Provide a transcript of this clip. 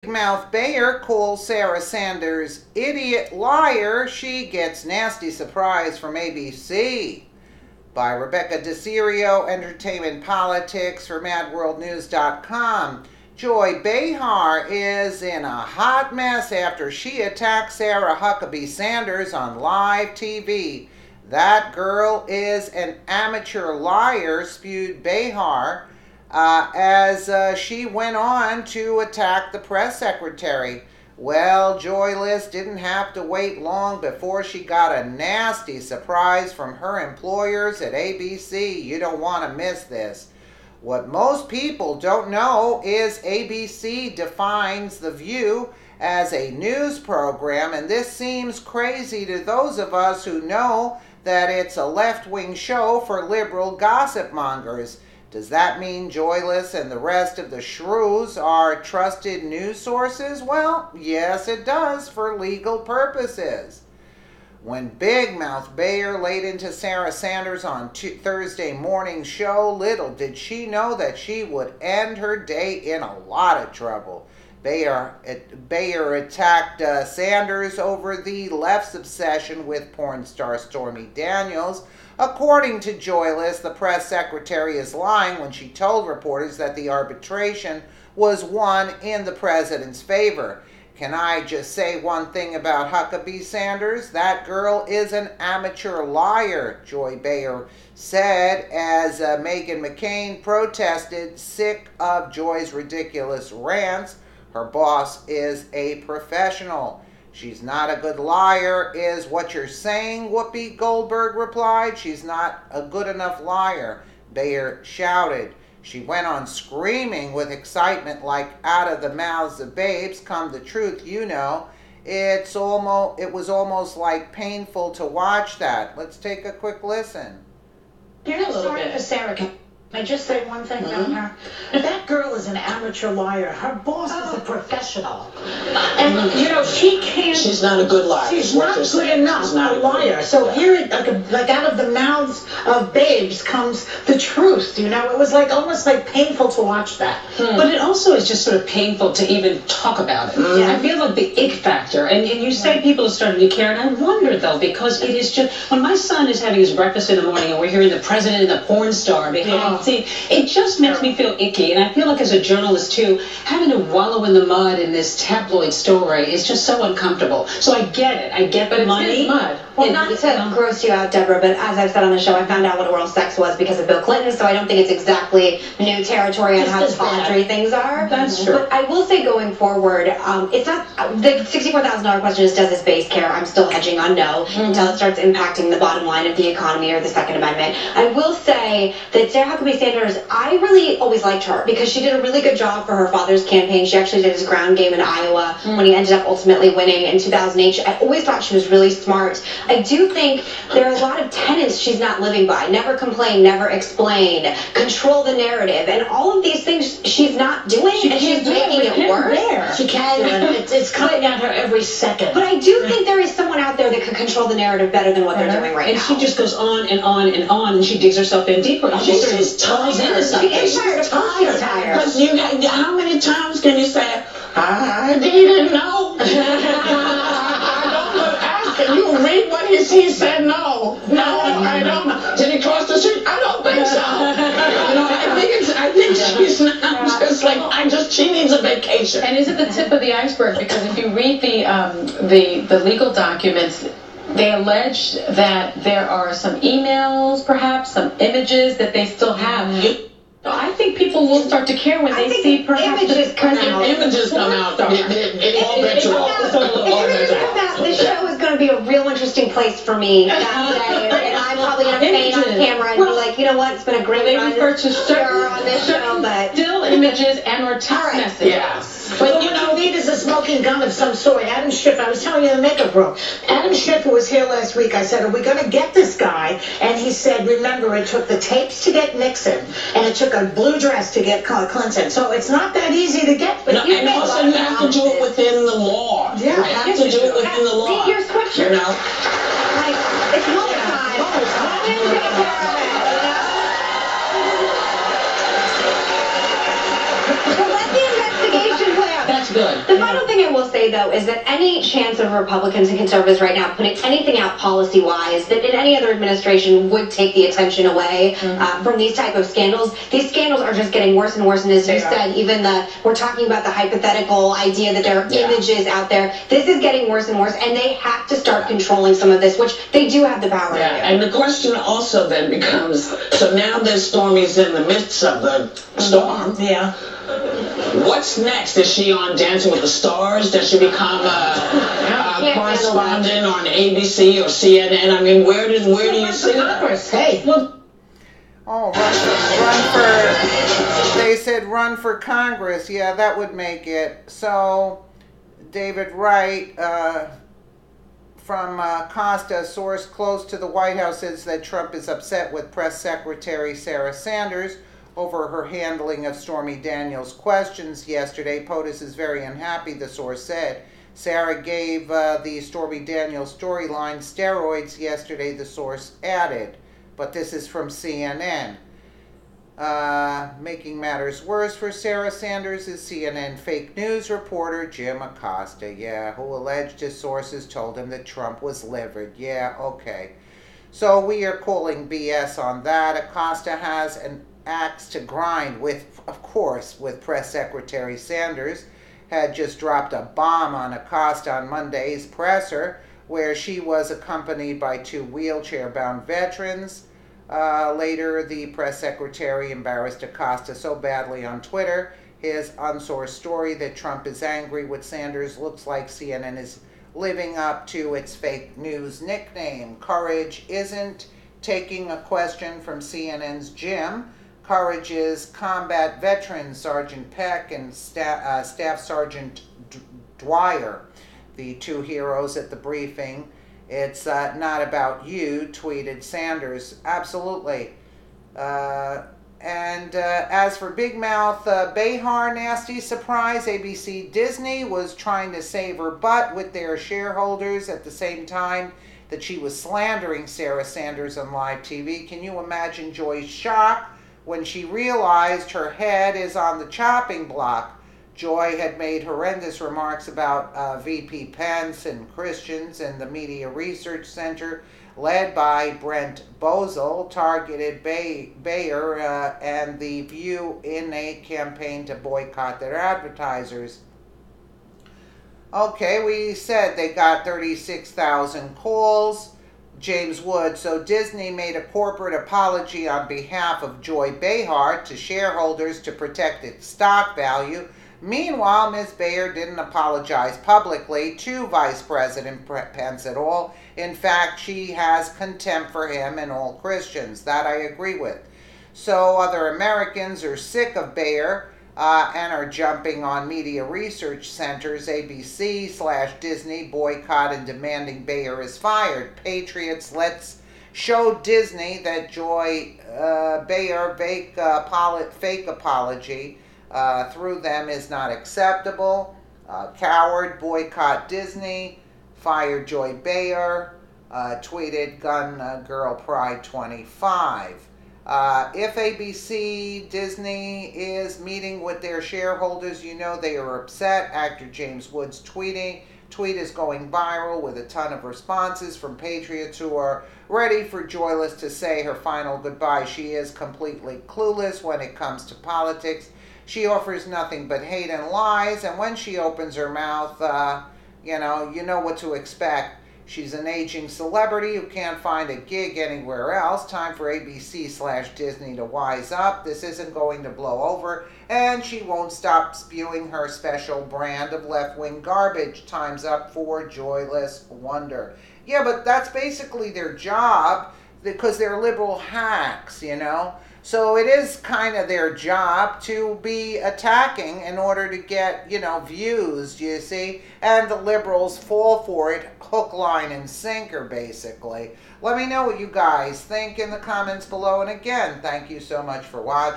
Mouth Behar calls Sarah Sanders idiot liar. She gets nasty surprise from ABC. By Rebecca DeCirio, Entertainment Politics for MadWorldNews.com. Joy Behar is in a hot mess after she attacked Sarah Huckabee Sanders on live TV. That girl is an amateur liar, spewed Behar, as she went on to attack the press secretary. Well, Joyless didn't have to wait long before she got a nasty surprise from her employers at ABC. You don't want to miss this. What most people don't know is ABC defines The View as a news program, and this seems crazy to those of us who know that it's a left-wing show for liberal gossip mongers. Does that mean Joyless and the rest of the shrews are trusted news sources? Well, yes it does, for legal purposes. When Big Mouth Behar laid into Sarah Sanders on Thursday morning's show, little did she know that she would end her day in a lot of trouble. Behar attacked Sanders over the left's obsession with porn star Stormy Daniels. According to Joyless, the press secretary is lying when she told reporters that the arbitration was won in the president's favor. Can I just say one thing about Huckabee Sanders? That girl is an amateur liar, Joy Behar said as Meghan McCain protested, sick of Joy's ridiculous rants. Her boss is a professional. She's not a good liar, is what you're saying, Whoopi Goldberg replied. She's not a good enough liar, Behar shouted. She went on screaming with excitement like out of the mouths of babes come the truth, you know. It was almost like painful to watch that. Let's take a quick listen. Sorry for Sarah. Can I just say one thing about her? That girl is an amateur liar. Her boss is a professional. And, you know, she can't... She's not a good liar. She's not good enough a liar. So here, like out of the mouths of babes comes the truth, you know? It was like almost like painful to watch that. But it also is just sort of painful to even talk about it. I feel like the ick factor. And you say people are starting to care, and I wonder, though, because it is just... When my son is having his breakfast in the morning and we're hearing the president and the porn star behind... See, it just makes me feel icky, and I feel like as a journalist too, having to wallow in the mud in this tabloid story is just so uncomfortable. So I get it. I get the money. Mud. Well, not to gross you out, Deborah, but as I've said on the show, I found out what oral sex was because of Bill Clinton, so I don't think it's exactly new territory on how voluntary things are. That's true. But I will say going forward, it's not, the $64,000 question is, does this base care? I'm still hedging on no until it starts impacting the bottom line of the economy or the Second Amendment. I will say that Sarah Huckabee Sanders, I really always liked her because she did a really good job for her father's campaign. She actually did his ground game in Iowa when he ended up ultimately winning in 2008. I always thought she was really smart. I do think there are a lot of tenets she's not living by. Never complain, never explain, control the narrative, and all of these things she's not doing, and she's making it worse. She can't do it. It's coming at her every second. But I do think there is someone out there that could control the narrative better than what they're doing right now. And she just goes on and on and on, and she digs herself in deeper. And she sort of ties into something. She is tired. Of course she's tired. Because how many times can you say, I didn't know? Can you read what he said? No, I don't. Did he cross the street? I don't think so. I think she's not just like, she needs a vacation. And is it the tip of the iceberg? Because if you read the legal documents, they allege that there are some emails, perhaps some images that they still have. I think people will start to care when they see perhaps images come out. Images come out. The show is going to be a real interesting place for me that day, and I'm probably going to faint on camera and be like, you know what, it's been a great run refer to certain on this show, but still images and or text messages. Yes. But what you need is a smoking gun of some sort. Adam Schiff, I was telling you the makeup broke. Adam Schiff was here last week. I said, are we going to get this guy? And he said, remember, it took the tapes to get Nixon, and it took a blue dress to get Clinton. So it's not that easy to get. But and also you have to do it within the law. Yeah. You have to do it within the law. Read your scripture. You know? Like, it's Mueller time. So let the investigation play out. That's good. The final thing I will say, though, is that any chance of Republicans and conservatives right now putting anything out policy-wise that in any other administration would take the attention away from these type of scandals. These scandals are just getting worse and worse, and as you said, even we're talking about the hypothetical idea that there are images out there. This is getting worse and worse, and they have to start controlling some of this, which they do have the power to do. And the question also then becomes, so now that Stormy's in the midst of the storm, what's next? Is she on Dancing with the Stars? Does she become a correspondent on ABC or CNN? I mean, where do you see that? Hey. Oh, they said run for Congress. Yeah, that would make it. So, David Wright from Costa, a source close to the White House, says that Trump is upset with Press Secretary Sarah Sanders over her handling of Stormy Daniels' questions yesterday. POTUS is very unhappy, the source said. Sarah gave the Stormy Daniels storyline steroids yesterday, the source added. But this is from CNN. Making matters worse for Sarah Sanders is CNN fake news reporter Jim Acosta, who alleged his sources told him that Trump was livid. Okay. So we are calling BS on that. Acosta has an axe to grind with, of course, with Press Secretary Sanders. Had just dropped a bomb on Acosta on Monday's presser, where she was accompanied by 2 wheelchair-bound veterans. Later, the press secretary embarrassed Acosta so badly on Twitter, his unsourced story, that Trump is angry with Sanders looks like CNN is living up to its fake news nickname. Courage isn't taking a question from CNN's Jim. Courage is combat veterans Sergeant Peck and Staff Sergeant Dwyer, the 2 heroes at the briefing. It's not about you, tweeted Sanders. Absolutely. And as for Big Mouth Behar, nasty surprise, ABC Disney was trying to save her butt with their shareholders at the same time that she was slandering Sarah Sanders on live TV. Can you imagine Joy's shock when she realized her head is on the chopping block? Joy had made horrendous remarks about VP Pence and Christians, and the Media Research Center, led by Brent Bozell, targeted Behar and The View in a campaign to boycott their advertisers. Okay, we said they got 36,000 calls. James Wood. So Disney made a corporate apology on behalf of Joy Behar to shareholders to protect its stock value. Meanwhile, Ms. Behar didn't apologize publicly to Vice President Pence at all. In fact, she has contempt for him and all Christians. That I agree with. So other Americans are sick of Behar and are jumping on Media Research Center's ABC/Disney boycott and demanding Behar is fired. Patriots, let's show Disney that Joy Behar fake apology through them is not acceptable. Coward, boycott Disney, fire Joy Behar, tweeted Gun Girl Pride 25. If ABC Disney is meeting with their shareholders, you know they are upset. Actor James Wood's tweet is going viral with a ton of responses from patriots who are ready for Joyless to say her final goodbye. She is completely clueless when it comes to politics. She offers nothing but hate and lies, and when she opens her mouth, you know what to expect. She's an aging celebrity who can't find a gig anywhere else. Time for ABC/Disney to wise up. This isn't going to blow over, and she won't stop spewing her special brand of left-wing garbage. Time's up for Joyless Wonder. Yeah, but that's basically their job, because they're liberal hacks, you know. So it is kind of their job to be attacking in order to get, views, you see. And the liberals fall for it, hook, line, and sinker, basically. Let me know what you guys think in the comments below. And again, thank you so much for watching.